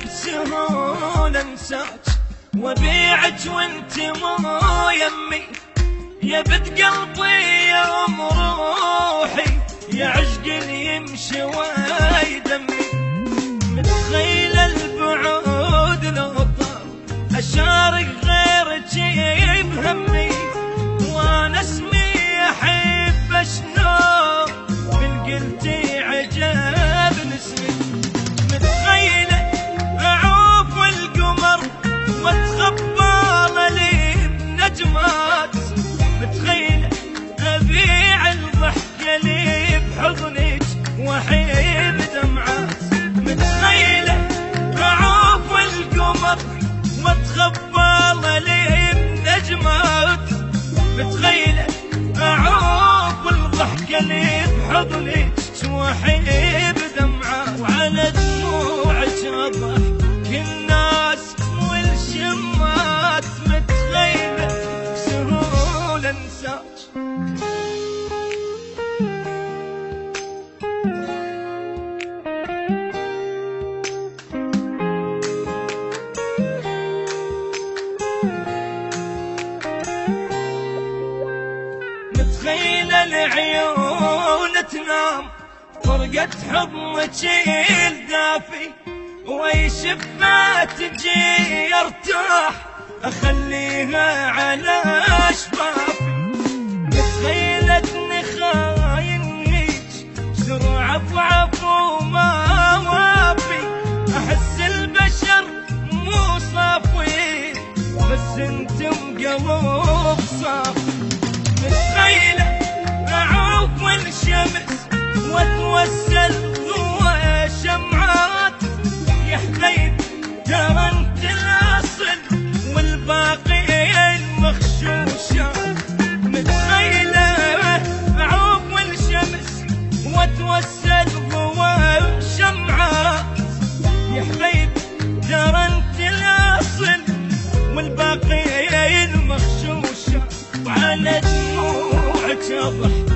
بسهولة انساك وبيعك وانت مو يمي، يا بنت قلبي يا ام روحي، يا عشق اللي يمشي ويدمي. متخيل البعود لو طار اشارك غيرك بهمي، وانا اسمي احب اشنو من قلتي عجبني اسمي. متخيله اعوف القمر واتخبى لي بنجمات، متخيله ابيع الضحكه لي بحضنك واحيب دمعات. متخيله اعوف القمر واتخبى لي بنجمات، متخيله اعوف الضحكه لي بحضنك واحيب دمعات. وعلى دموعك اضحك الناس والشمات، متخيله بسهوله انساك. متخيله العيون تنام فرقت حضنك الدافي، وي شفة تجي ارتاح اخليها على شفافي. متخيلتني خاين هيج سر عفو ما وافي، احس البشر مو صافي بس انت مقلب صافي. متخيله اعوف الشمس واتوسل ضوء شمعات، يا حبيب ترى انت الاصل والباقي المخشوشات. متخيله اعوف الشمس واتوسل ضوء شمعات، يا حبيب ترى انت الاصل والباقي المخشوشات. وعلى دموعك اضحك